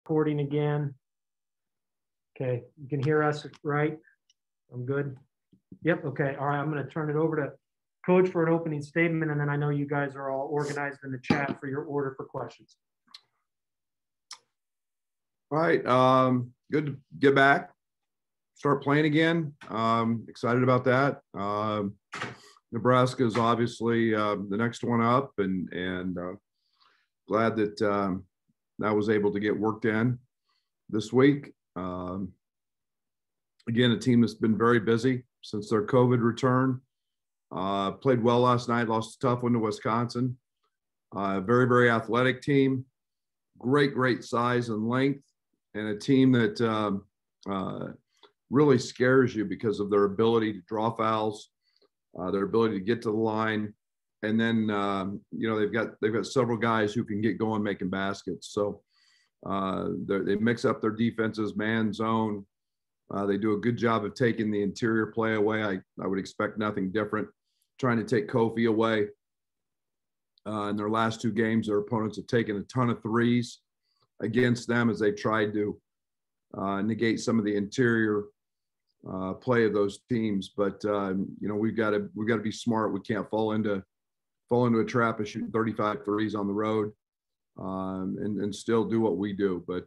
recording again. Okay, you can hear us, right? I'm good. Yep, okay. All right, I'm going to turn it over to Coach for an opening statement, and then I know you guys are all organized in the chat for your order for questions. All right, good to get back, start playing again. Excited about that. Nebraska is obviously the next one up, and glad that that was able to get worked in this week. Again, a team that's been very busy since their COVID return. Played well last night, lost a tough one to Wisconsin. Very, very athletic team, great size and length, and a team that really scares you because of their ability to draw fouls, their ability to get to the line, and then you know, they've got several guys who can get going making baskets. So they mix up their defenses, man, zone. They do a good job of taking the interior play away. I would expect nothing different. Trying to take Kofi away. In their last two games, their opponents have taken a ton of threes against them as they've tried to negate some of the interior play of those teams. But you know, we've got to be smart. We can't fall into a trap of shooting 35 threes on the road and still do what we do. But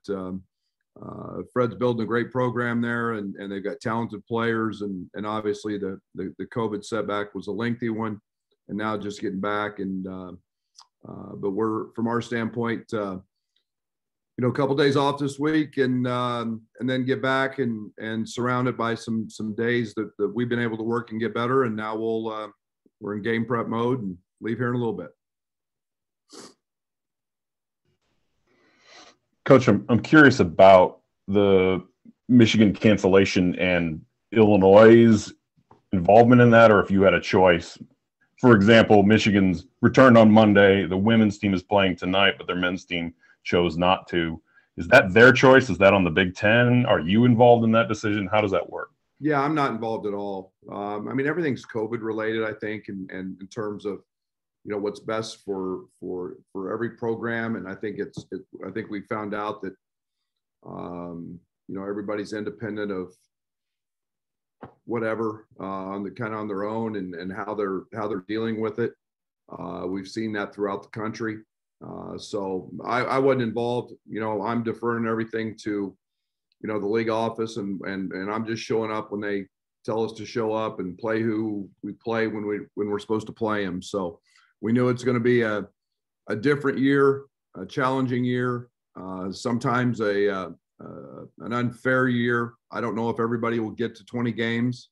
Fred's building a great program there, and they've got talented players, and obviously the COVID setback was a lengthy one, and now just getting back. And but we're, from our standpoint, you know, a couple days off this week, and then get back and surrounded by some days that we've been able to work and get better. And now we're in game prep mode and leave here in a little bit. Coach, I'm curious about the Michigan cancellation and Illinois' involvement in that, or if you had a choice. For example, Michigan's returned on Monday. The women's team is playing tonight, but their men's team chose not to. Is that their choice? Is that on the Big Ten? Are you involved in that decision? How does that work? Yeah, I'm not involved at all. I mean, everything's COVID related, I think, and in terms of, you know, what's best for every program. And I think I think we found out that, you know, everybody's independent of whatever on their own and how they're dealing with it. We've seen that throughout the country. So I wasn't involved. You know, I'm deferring everything to, you know, the league office, and I'm just showing up when they tell us to show up and play who we play when we're supposed to play them. So we knew it's going to be a different year, a challenging year, sometimes an unfair year. I don't know if everybody will get to 20 games,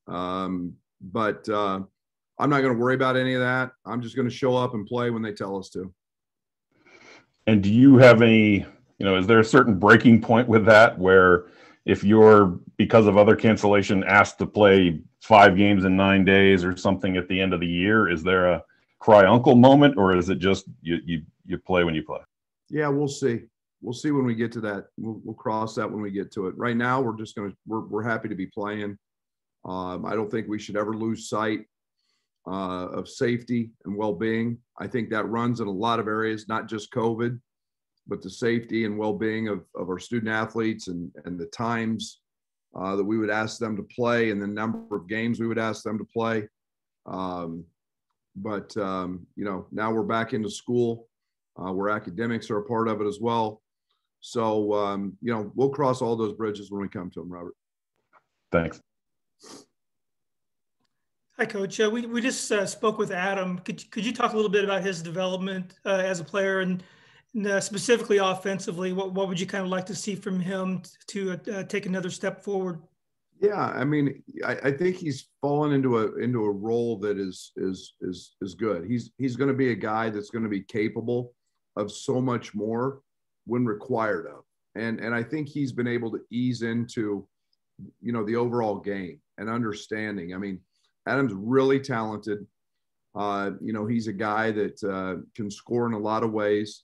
but I'm not going to worry about any of that. I'm just going to show up and play when they tell us to. And do you have any, you know, is there a certain breaking point with that where if you're, because of other cancellation, asked to play 5 games in 9 days or something at the end of the year, is there a cry uncle moment, or is it just you play when you play? Yeah, we'll see. We'll see when we get to that. We'll cross that when we get to it. Right now, we're happy to be playing. I don't think we should ever lose sight of safety and well-being. I think that runs in a lot of areas, not just COVID, but the safety and well-being of our student athletes and the times that we would ask them to play and the number of games we would ask them to play. But you know, now we're back into school where academics are a part of it as well. So, you know, we'll cross all those bridges when we come to them, Robert. Thanks. Hi, Coach. We just spoke with Adam. Could you talk a little bit about his development as a player and specifically offensively? What would you kind of like to see from him to take another step forward? Yeah, I mean, I think he's fallen into a role that is good. He's going to be a guy that's going to be capable of so much more when required of, and I think he's been able to ease into, you know, the overall game and understanding. I mean, Adam's really talented. You know, he's a guy that can score in a lot of ways.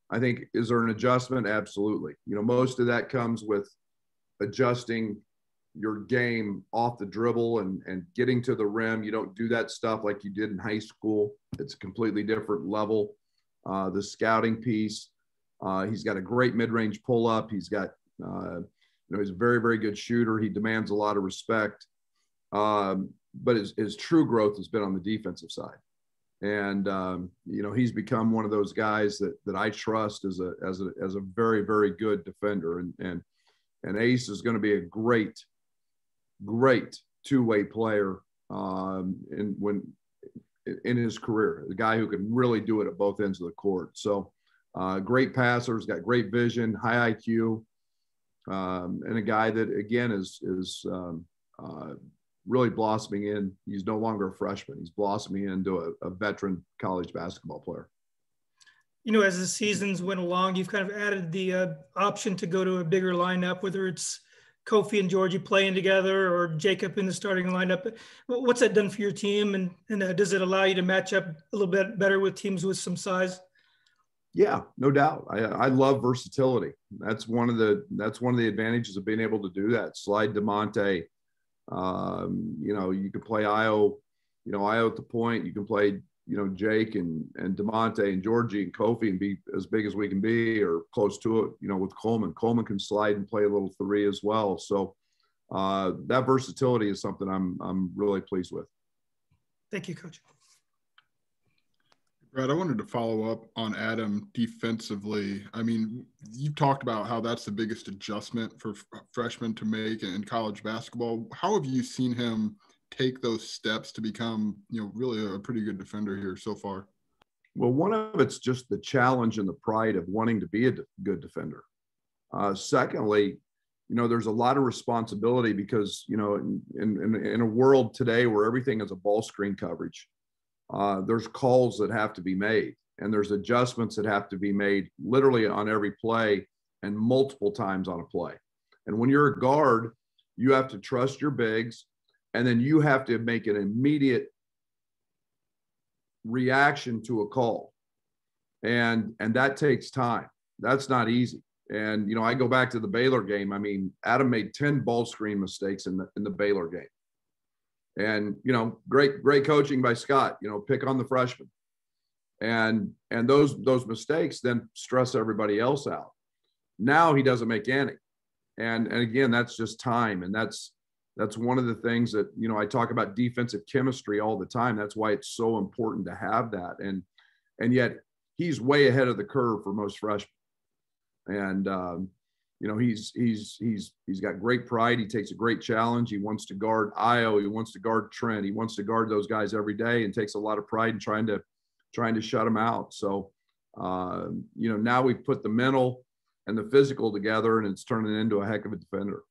I think, is there an adjustment? Absolutely. You know, most of that comes with adjusting your game off the dribble and getting to the rim. You don't do that stuff like you did in high school. It's a completely different level. The scouting piece, He's got a great mid-range pull-up. He's got, he's a very, very good shooter. He demands a lot of respect. But his true growth has been on the defensive side. And, he's become one of those guys that I trust as a very, very good defender. And Ace is going to be a great two-way player in his career, the guy who can really do it at both ends of the court. So great passer, has got great vision, high IQ, and a guy that, again, is really blossoming in. He's no longer a freshman. He's blossoming into a veteran college basketball player. As the seasons went along, you've kind of added the option to go to a bigger lineup, whether it's Kofi and Georgie playing together or Jacob in the starting lineup. What's that done for your team? And does it allow you to match up a little bit better with teams with some size? Yeah, no doubt. I love versatility. That's one of the advantages of being able to do that. Slide DeMonte. You can play Io at the point. You can play, Jake and DeMonte and Georgie and Kofi and be as big as we can be or close to it, with Coleman. Coleman can slide and play a little three as well. So that versatility is something I'm really pleased with. Thank you, Coach. Brad, I wanted to follow up on Adam defensively. I mean, you talked about how that's the biggest adjustment for freshmen to make in college basketball. How have you seen him take those steps to become, really a pretty good defender here so far? Well, one of it's just the challenge and the pride of wanting to be a good defender. Secondly, there's a lot of responsibility because, in a world today where everything is a ball screen coverage, there's calls that have to be made and there's adjustments that have to be made literally on every play and multiple times on a play. And when you're a guard, you have to trust your bigs and then you have to make an immediate reaction to a call. And that takes time. That's not easy. And, I go back to the Baylor game. I mean, Adam made 10 ball screen mistakes in the Baylor game. And, great coaching by Scott, pick on the freshman. And those mistakes then stress everybody else out. Now he doesn't make any. And again, that's just time. And that's one of the things that, I talk about defensive chemistry all the time. That's why it's so important to have that. And yet he's way ahead of the curve for most freshmen. And, he's got great pride. He takes a great challenge. He wants to guard Io. He wants to guard Trent. He wants to guard those guys every day and takes a lot of pride in trying to shut them out. So, now we've put the mental and the physical together and it's turning into a heck of a defender.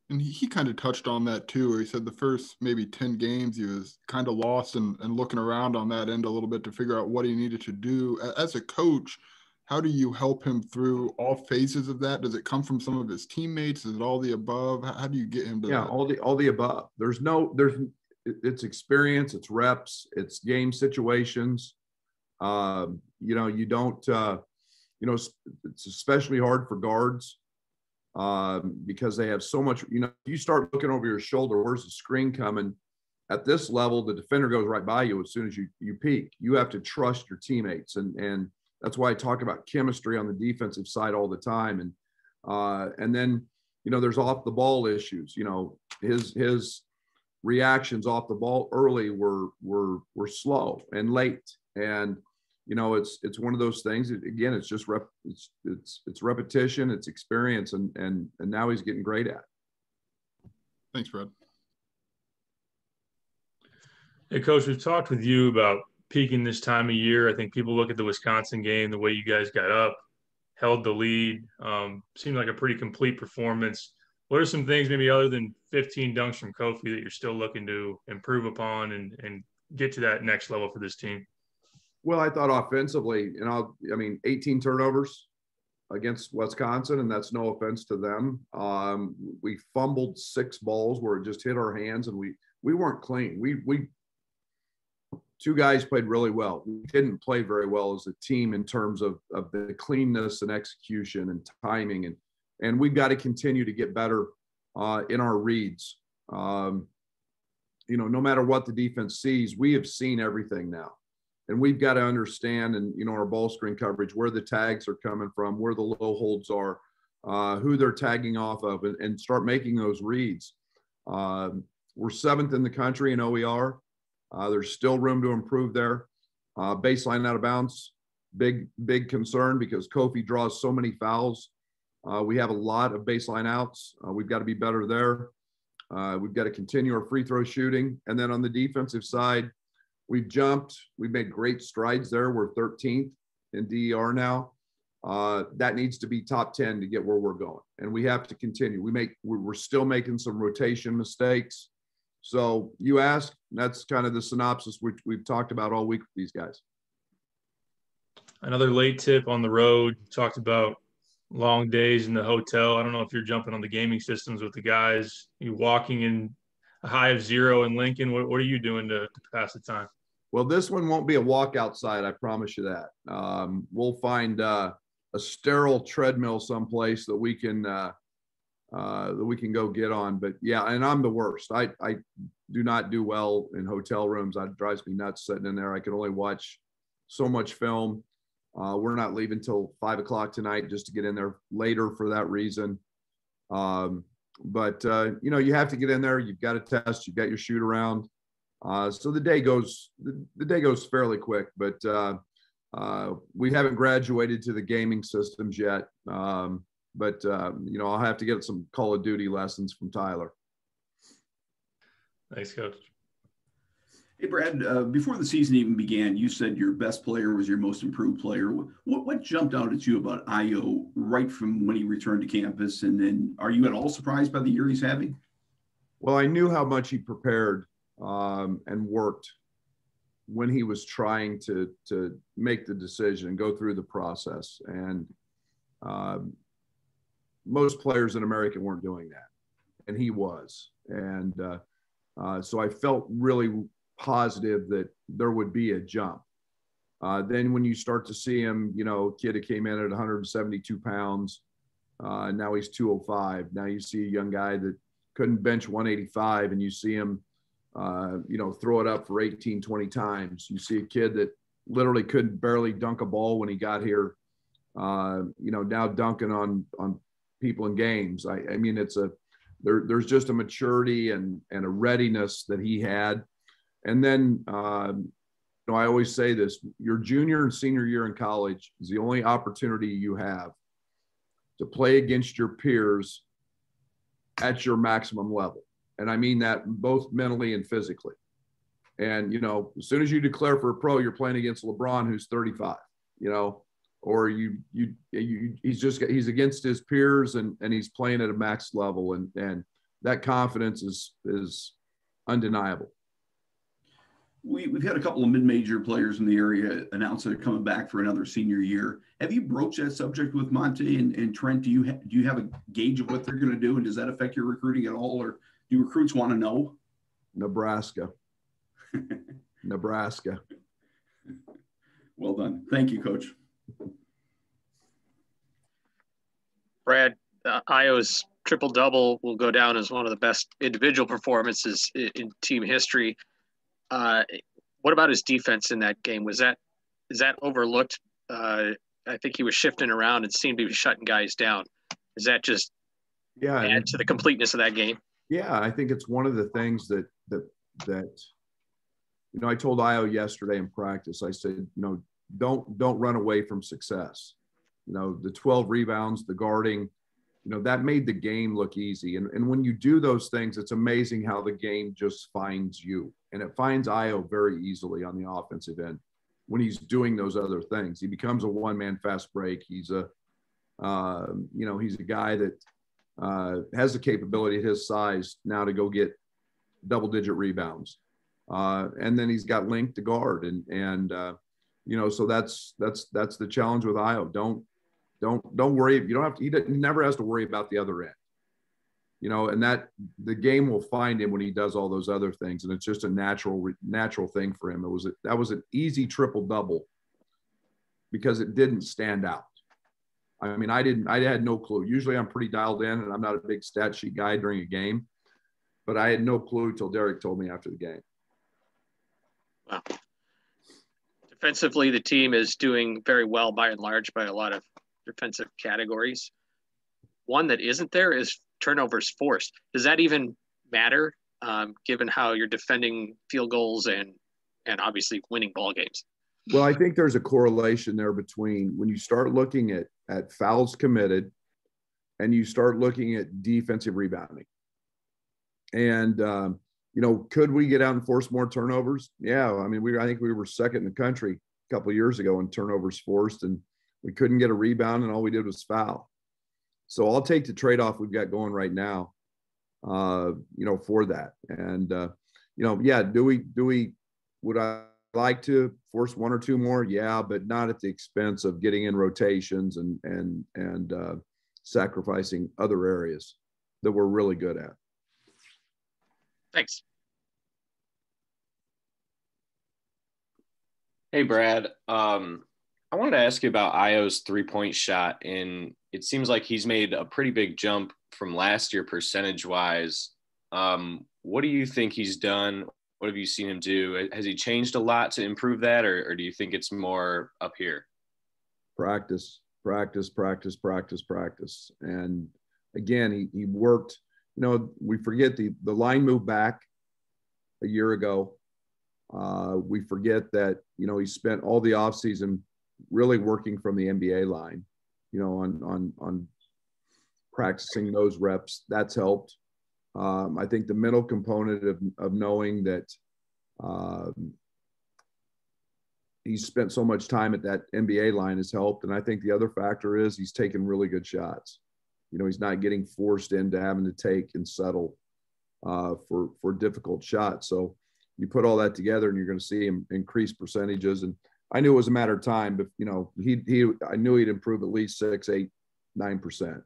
And he kind of touched on that too, where he said the first maybe 10 games, he was kind of lost and looking around on that end a little bit to figure out what he needed to do. As a coach, how do you help him through all phases of that? Does it come from some of his teammates? Is it all the above? How do you get him to that? all the above. It's experience, it's reps, it's game situations. You don't, it's especially hard for guards because they have so much, if you start looking over your shoulder, where's the screen coming? At this level, the defender goes right by you as soon as you peek. You have to trust your teammates. And that's why I talk about chemistry on the defensive side all the time. And then, there's off the ball issues. His reactions off the ball early were slow and late. And, it's one of those things. Again, it's just it's repetition, it's experience, and now he's getting great at it. Thanks, Brad. Hey, Coach, we've talked with you about peaking this time of year. I think people look at the Wisconsin game, the way you guys got up, held the lead, seemed like a pretty complete performance. What are some things maybe other than 15 dunks from Kofi that you're still looking to improve upon and get to that next level for this team? Well, I thought offensively, 18 turnovers against Wisconsin, and that's no offense to them. We fumbled 6 balls where it just hit our hands, and we weren't clean. We 2 guys played really well. We didn't play very well as a team in terms of the cleanness and execution and timing. And we've got to continue to get better in our reads. No matter what the defense sees, we have seen everything now. And we've got to understand, and our ball screen coverage, where the tags are coming from, where the low holds are, who they're tagging off of, and start making those reads. We're 7th in the country in OER. There's still room to improve there. Baseline out of bounds, big concern because Kofi draws so many fouls. We have a lot of baseline outs. We've got to be better there. We've got to continue our free throw shooting. And then on the defensive side, we've made great strides there. We're 13th in DER now. That needs to be top 10 to get where we're going. And we have to continue. We're still making some rotation mistakes. So you ask, that's kind of the synopsis which we've talked about all week with these guys. Another late tip on the road. You talked about long days in the hotel. I don't know if you're jumping on the gaming systems with the guys. You walking in a high of 0 in Lincoln. What are you doing to pass the time? Well, this one won't be a walk outside. I promise you that. We'll find a sterile treadmill someplace that we can go get on. But yeah, and I'm the worst. I do not do well in hotel rooms. It drives me nuts sitting in there. I can only watch so much film. We're not leaving till 5 o'clock tonight just to get in there later for that reason. But you have to get in there. You've got to test. You've got your shoot around. So the day goes fairly quick, but we haven't graduated to the gaming systems yet. But I'll have to get some Call of Duty lessons from Tyler. Thanks, Coach. Hey, Brad, before the season even began, you said your best player was your most improved player. What jumped out at you about Ayo right from when he returned to campus? And then are you at all surprised by the year he's having? Well, I knew how much he prepared and worked when he was trying to make the decision and go through the process. And most players in America weren't doing that, and he was. And so I felt really positive that there would be a jump. Then when you start to see him, kid that came in at 172 pounds, now he's 205. Now you see a young guy that couldn't bench 185, and you see him throw it up for 18, 20 times. You see a kid that literally couldn't barely dunk a ball when he got here, now dunking on people in games. I mean, there's just a maturity and a readiness that he had. And then, I always say this, your junior and senior year in college is the only opportunity you have to play against your peers at your maximum level. And I mean that both mentally and physically. And, as soon as you declare for a pro, you're playing against LeBron, who's 35, or he's against his peers and he's playing at a max level. And that confidence is undeniable. We've had a couple of mid-major players in the area announce that they're coming back for another senior year. Have you broached that subject with Monte and Trent? Do you have a gauge of what they're going to do, and does that affect your recruiting at all, or do recruits want to know? Nebraska. Nebraska. Well done. Thank you, Coach. Brad, Ayo's triple-double will go down as one of the best individual performances in team history. What about his defense in that game? Is that overlooked? I think he was shifting around and seemed to be shutting guys down. Is that just add to the completeness of that game? Yeah, I think it's one of the things that I told Ayo yesterday in practice. I said, don't run away from success. The 12 rebounds, the guarding, that made the game look easy. And when you do those things, it's amazing how the game just finds you. And it finds Ayo very easily on the offensive end when he's doing those other things. He becomes a one-man fast break. He's a guy that has the capability at his size now to go get double-digit rebounds. And then he's got length to guard. So that's the challenge with Ayo. Don't worry. You don't have to, he never has to worry about the other end, and that the game will find him when he does all those other things. And it's just a natural thing for him. That was an easy triple-double because it didn't stand out. I mean, I had no clue. Usually I'm pretty dialed in and I'm not a big stat sheet guy during a game, but I had no clue until Derek told me after the game. Wow. Defensively, the team is doing very well by and large by a lot of defensive categories. One that isn't there is turnovers forced. Does that even matter, given how you're defending field goals and obviously winning ball games? Well, I think there's a correlation there between when you start looking at fouls committed and you start looking at defensive rebounding. And, could we get out and force more turnovers? Yeah. I mean, I think we were second in the country a couple of years ago in turnovers forced, and we couldn't get a rebound, and all we did was foul. So I'll take the trade-off we've got going right now, for that. And, would I like to force one or two more? Yeah, but not at the expense of getting in rotations and sacrificing other areas that we're really good at. Thanks. Hey, Brad. I wanted to ask you about Io's three-point shot, and it seems like he's made a pretty big jump from last year percentage-wise. What do you think he's done? What have you seen him do? Has he changed a lot to improve that, or do you think it's more up here? Practice. And again, he worked, we forget the line moved back a year ago. We forget that, he spent all the offseason really working from the NBA line, on practicing those reps. That's helped. I think the mental component of knowing that he's spent so much time at that NBA line has helped. And I think the other factor is he's taken really good shots. He's not getting forced into having to take and settle for difficult shots. So you put all that together and you're going to see him increase percentages. And I knew it was a matter of time, but I knew he'd improve at least 6, 8, 9%,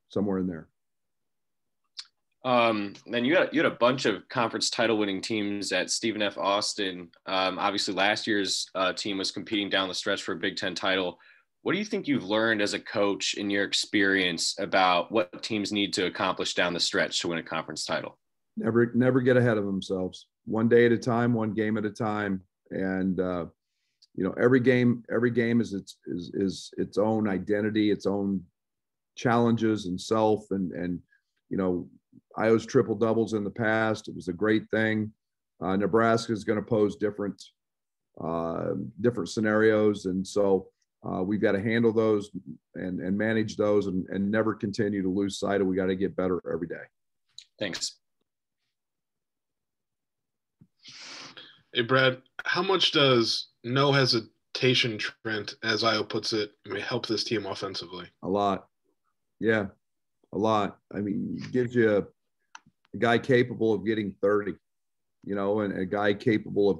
somewhere in there. Then you had a bunch of conference title winning teams at Stephen F. Austin. Obviously last year's team was competing down the stretch for a Big Ten title. What do you think you've learned as a coach in your experience about what teams need to accomplish down the stretch to win a conference title? Never get ahead of themselves. One day at a time, one game at a time. And, every game is its own identity, its own challenges and self. And Iowa's triple doubles in the past. It was a great thing. Nebraska is going to pose different scenarios. And so we've got to handle those and manage those and never continue to lose sight of, we got to get better every day. Thanks. Hey, Brad, how much does no hesitation Trent, as Io puts it, help this team offensively? A lot. Yeah, a lot. I mean, it gives you a guy capable of getting 30, and a guy capable of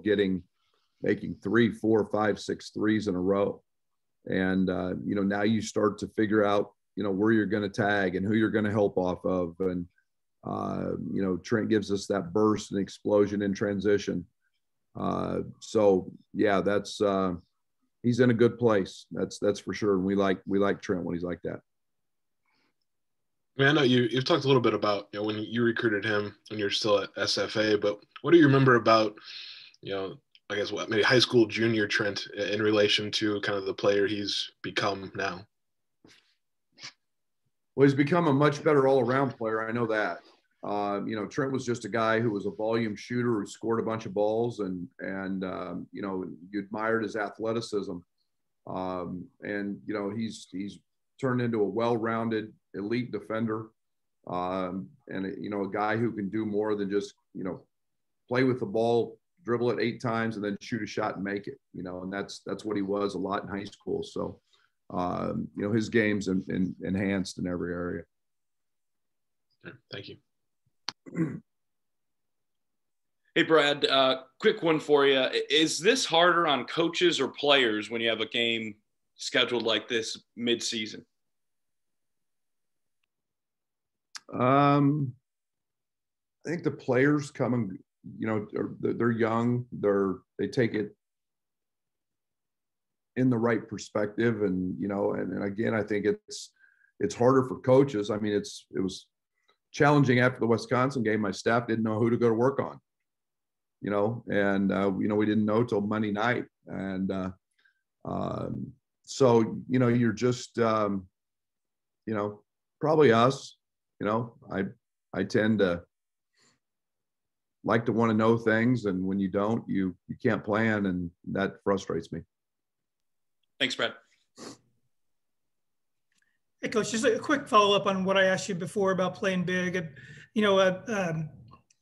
making 3, 4, 5, 6 threes in a row. And, now you start to figure out, where you're going to tag and who you're going to help off of. And, Trent gives us that burst and explosion in transition. So yeah, that's he's in a good place. That's for sure. And we like Trent when he's like that. I know you've talked a little bit about, when you recruited him when you're still at SFA, but what do you remember about, I guess maybe high school junior Trent in relation to kind of the player he's become now? Well, he's become a much better all-around player. I know that. Trent was just a guy who was a volume shooter who scored a bunch of balls and you admired his athleticism. He's turned into a well-rounded elite defender and a guy who can do more than just, play with the ball, dribble it 8 times and then shoot a shot and make it, and that's what he was a lot in high school. So, his game's enhanced in every area. Thank you. Hey, Brad, quick one for you. Is this harder on coaches or players when you have a game scheduled like this mid-season? I think the players come and, they're young. They take it in the right perspective. And, and again, I think it's harder for coaches. I mean, it was challenging after the Wisconsin game. My staff didn't know who to go to work on. we didn't know till Monday night. And so, you're just, probably us, I tend to like to want to know things. And when you don't, you can't plan, and that frustrates me. Thanks, Brad. Hey, Coach, just a quick follow-up on what I asked you before about playing big.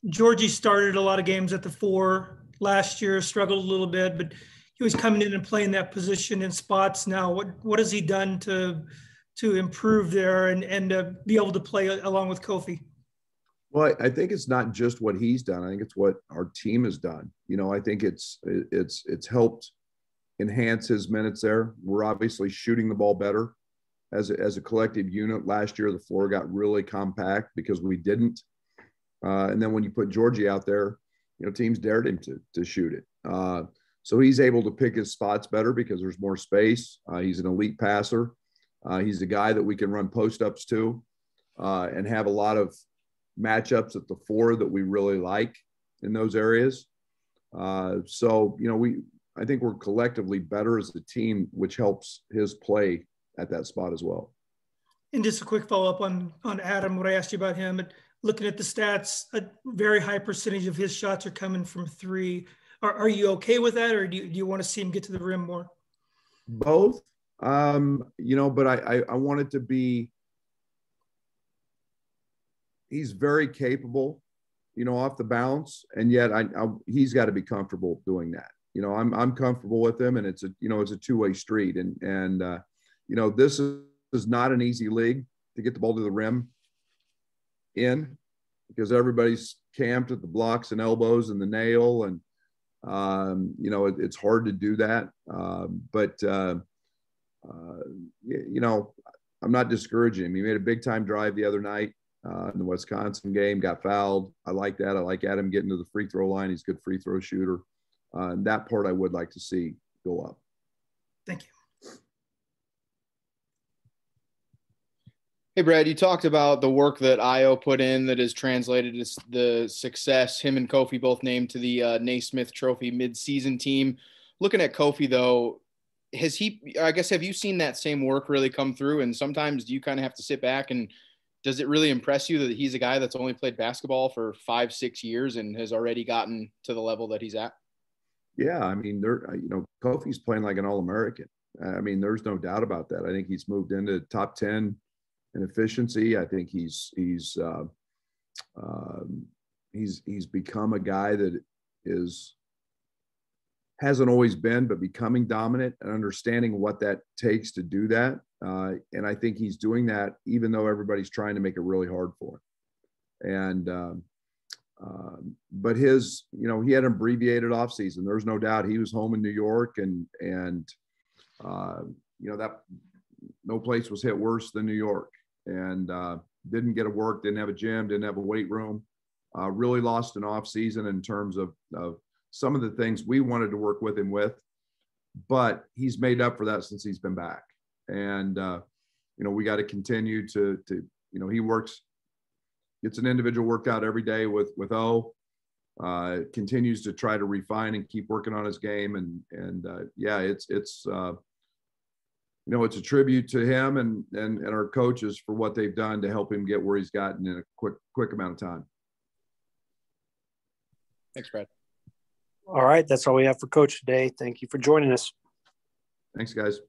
Georgie started a lot of games at the 4 last year, struggled a little bit, but he was coming in and playing that position in spots now. What has he done to improve there and be able to play along with Kofi? Well, I think it's not just what he's done. I think it's what our team has done. I think it's helped enhance his minutes there. We're obviously shooting the ball better as a collective unit. Last year, the floor got really compact because we didn't. And then when you put Georgie out there, teams dared him to shoot it. So he's able to pick his spots better because there's more space. He's an elite passer. He's a guy that we can run post-ups to and have a lot of matchups at the 4 that we really like in those areas. So, I think we're collectively better as a team, which helps his play at that spot as well. And just a quick follow-up on Adam, what I asked you about him. Looking at the stats, a very high percentage of his shots are coming from 3. Are you okay with that, or do you want to see him get to the rim more? Both, but I want it to be, he's very capable, off the bounce, and yet he's got to be comfortable doing that. I'm comfortable with him, and it's a two-way street, and this is not an easy league to get the ball to the rim in, because everybody's camped at the blocks and elbows and the nail, and it's hard to do that. But I'm not discouraging him. He made a big time drive the other night in the Wisconsin game, got fouled. I like that. I like Adam getting to the free throw line. He's a good free throw shooter. And that part I would like to see go up. Thank you. Hey, Brad, you talked about the work that Io put in that has translated to the success. Him and Kofi both named to the Naismith Trophy midseason team. Looking at Kofi, though, have you seen that same work really come through? And sometimes do you kind of have to sit back, and does it really impress you that he's a guy that's only played basketball for 5-6 years and has already gotten to the level that he's at? Yeah, I mean, Kofi's playing like an All-American. I mean, there's no doubt about that. I think he's moved into top 10 in efficiency. I think he's become a guy that hasn't always been, but becoming dominant and understanding what that takes to do that. And I think he's doing that even though everybody's trying to make it really hard for him. And but he had an abbreviated offseason. There's no doubt he was home in New York, and that no place was hit worse than New York. And didn't get to work, didn't have a gym, didn't have a weight room. Really lost an off season in terms of some of the things we wanted to work with him with, but he's made up for that since he's been back. And we got to continue to he gets an individual workout every day with O. Continues to try to refine and keep working on his game, and it's a tribute to him and our coaches for what they've done to help him get where he's gotten in a quick amount of time. Thanks, Brad. All right, that's all we have for Coach today. Thank you for joining us. Thanks, guys.